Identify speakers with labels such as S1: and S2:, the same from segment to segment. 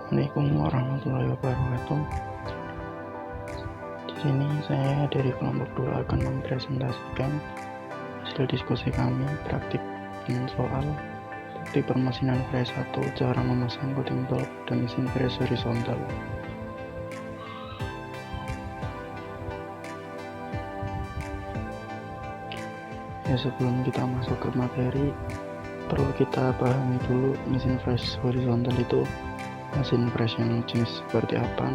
S1: Assalamualaikum warahmatullahi wabarakatuh. Di sini saya dari kelompok 2 akan mempresentasikan hasil diskusi kami praktik dengan soal praktik permesinan fresh 1, cara memasang coating tool pada mesin fresh horizontal. Ya, sebelum kita masuk ke materi, perlu kita pahami dulu mesin fresh horizontal itu mesin fresh yang jenis seperti apa.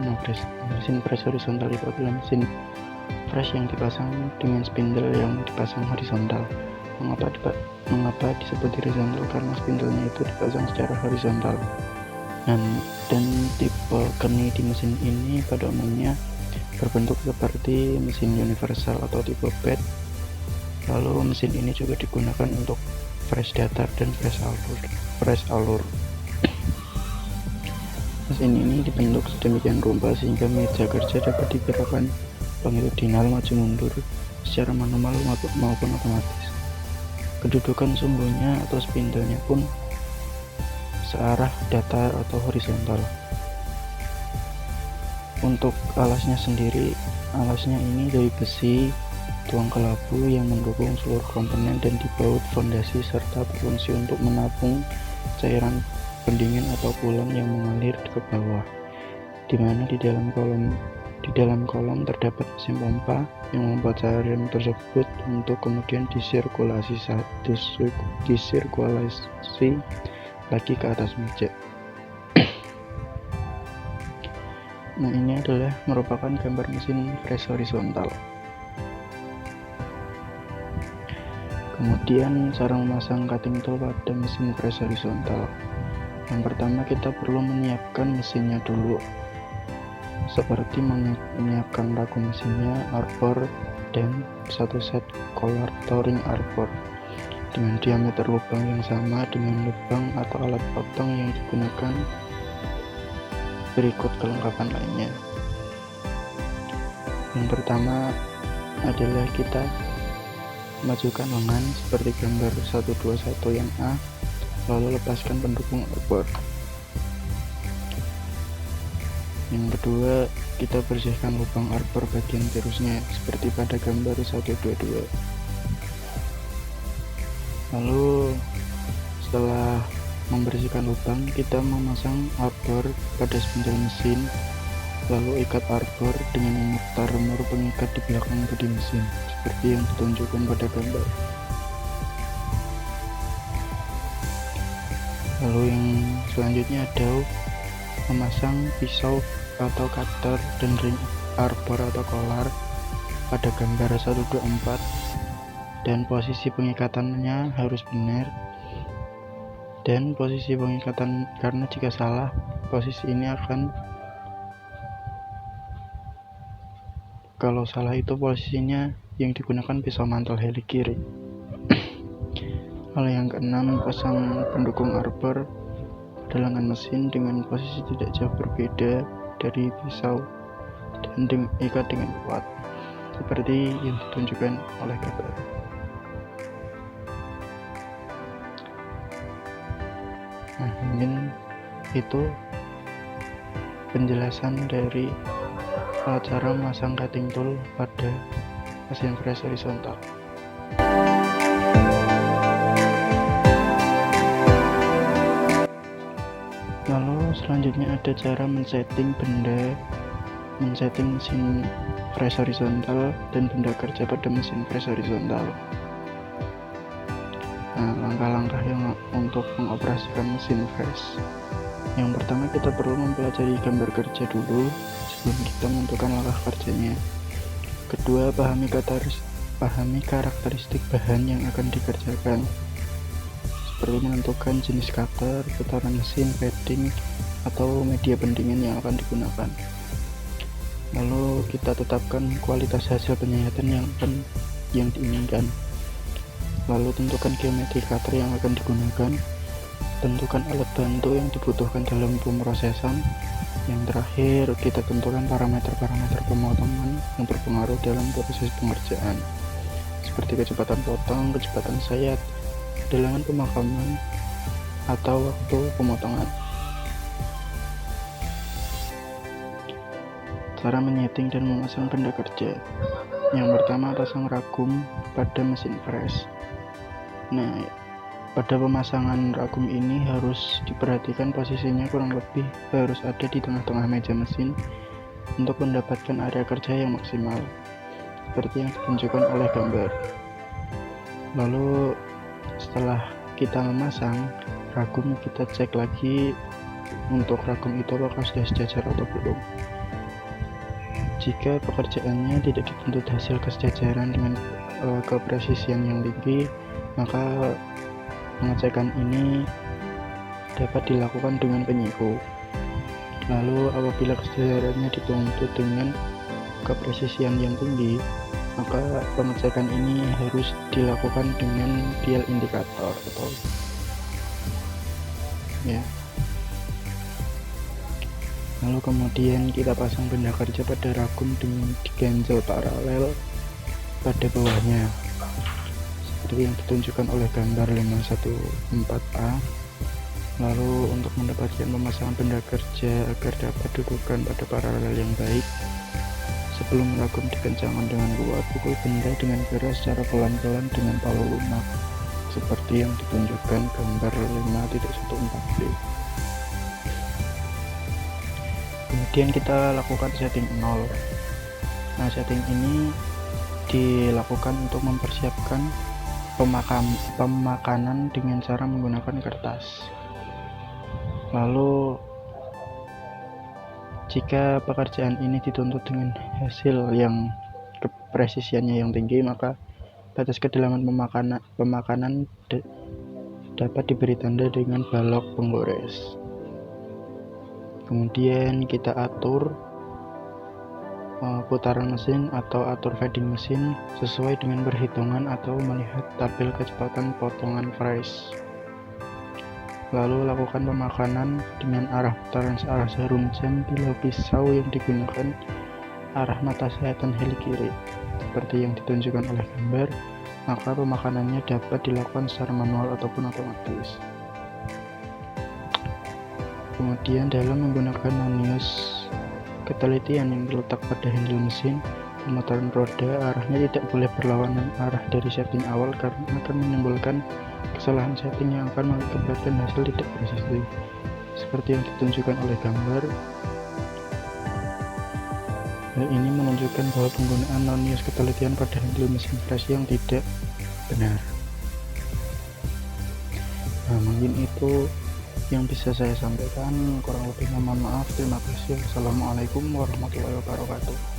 S1: Mesin fresh horizontal itu adalah mesin fresh yang dipasang dengan spindle yang dipasang horizontal. Mengapa disebut horizontal? Karena spindlenya itu dipasang secara horizontal. Dan tipe keni di mesin ini pada umumnya berbentuk seperti mesin universal atau tipe bed. Lalu mesin ini juga digunakan untuk fresh datar dan fresh alur. Mesin ini dibentuk sedemikian rupa sehingga meja kerja dapat digerakkan longitudinal maju mundur secara manual maupun otomatis. Kedudukan sumbunya atau spindlenya pun searah datar atau horizontal. Untuk alasnya sendiri, alasnya ini dari besi tuang kelabu yang mendukung seluruh komponen dan dibaut fondasi serta berfungsi untuk menampung cairan pendingin atau coolant yang mengalir ke bawah, di mana di dalam kolom terdapat mesin pompa yang memompa cairan tersebut untuk kemudian disirkulasi lagi ke atas meja. Nah, ini adalah merupakan gambar mesin fresh horizontal. Kemudian cara memasang cutting tool pada mesin fresh horizontal. Yang pertama, kita perlu menyiapkan mesinnya dulu, seperti menyiapkan raku mesinnya, arbor, dan satu set collar touring arbor dengan diameter lubang yang sama dengan lubang atau alat potong yang digunakan. Berikut kelengkapan lainnya. Yang pertama adalah kita majukan lengan seperti gambar 121 yang A, lalu lepaskan pendukung arbor. Yang kedua, kita bersihkan lubang arbor bagian tirusnya seperti pada gambar 122. Lalu setelah membersihkan lubang, kita memasang arbor pada spindle mesin, lalu ikat arbor dengan memutar remor pengikat di belakang bodi mesin seperti yang ditunjukkan pada gambar. Lalu yang selanjutnya adalah memasang pisau atau cutter dan ring arbor atau collar pada gambar 124, dan posisi pengikatannya harus benar. Dan posisi pengikatan, karena jika salah, posisi ini kalau salah itu posisinya yang digunakan pisau mantel heli kiri. Hal yang keenam, pasang pendukung arbor pada lengan mesin dengan posisi tidak jauh berbeda dari pisau dan ikat dengan kuat seperti yang ditunjukkan oleh gambar. Nah, mungkin itu penjelasan dari cara memasang cutting tool pada mesin fresh horizontal. Lalu selanjutnya ada cara men-setting mesin fresh horizontal dan benda kerja pada mesin fresh horizontal. Nah, langkah-langkah yang untuk mengoperasikan mesin fresh. Yang pertama, kita perlu mempelajari gambar kerja dulu sebelum kita menentukan langkah kerjanya. Kedua, pahami karakteristik bahan yang akan dikerjakan, seperti menentukan jenis cutter, putaran mesin, padding, atau media pendingin yang akan digunakan. Lalu kita tetapkan kualitas hasil penyayatan yang diinginkan. Lalu tentukan geometri cutter yang akan digunakan. Tentukan alat bantu yang dibutuhkan dalam pemrosesan. Yang terakhir, kita tentukan parameter-parameter pemotongan yang berpengaruh dalam proses pengerjaan, seperti kecepatan potong, kecepatan sayat, kedalangan pemakaman, atau waktu pemotongan. Cara menyeting dan memasang benda kerja. Yang pertama, pasang ragum pada mesin press. Nah, pada pemasangan ragum ini harus diperhatikan posisinya kurang lebih harus ada di tengah-tengah meja mesin untuk mendapatkan area kerja yang maksimal, seperti yang ditunjukkan oleh gambar. Lalu setelah kita memasang ragum, kita cek lagi untuk ragum itu apakah sudah sejajar atau belum. Jika pekerjaannya tidak dituntut hasil kesejajaran dengan kepresisian yang tinggi, maka pengecekan ini dapat dilakukan dengan penyiku. Lalu apabila kesejajarannya dituntut dengan kepresisian yang tinggi, maka pengecekan ini harus dilakukan dengan dial indikator atau ya. Lalu kemudian kita pasang benda kerja pada ragum dengan diganjel paralel pada bawahnya, seperti yang ditunjukkan oleh gambar 514A. Lalu untuk mendapatkan pemasangan benda kerja agar dapat dudukan pada paralel yang baik, sebelum ragum dikencangkan dengan kuat, pukul benda dengan keras secara pelan-pelan dengan palu lunak, seperti yang ditunjukkan gambar 5.14b. Kemudian kita lakukan setting 0. Nah, setting ini dilakukan untuk mempersiapkan pemakanan dengan cara menggunakan kertas. Lalu jika pekerjaan ini dituntut dengan hasil yang kepresisiannya yang tinggi, maka batas kedalaman pemakanan dapat diberi tanda dengan balok penggores. Kemudian kita atur putaran mesin atau atur feeding mesin sesuai dengan perhitungan atau melihat tabel kecepatan potongan fresh. Lalu lakukan pemakanan dengan arah putaran searah jarum jam bila pisau yang digunakan arah mata sayatan heli kiri, seperti yang ditunjukkan oleh gambar, maka pemakanannya dapat dilakukan secara manual ataupun otomatis. Kemudian dalam menggunakan nonius ketelitian yang terletak pada handle mesin, pemutaran roda arahnya tidak boleh berlawanan arah dari setting awal karena akan menimbulkan kesalahan setting yang akan mengakibatkan hasil tidak presisi, seperti yang ditunjukkan oleh gambar. Hal ini menunjukkan bahwa penggunaan nonius ketelitian pada handle mesin fresh yang tidak benar. Nah, mungkin itu yang bisa saya sampaikan, kurang lebihnya mohon maaf. Terima kasih. Assalamualaikum warahmatullahi wabarakatuh.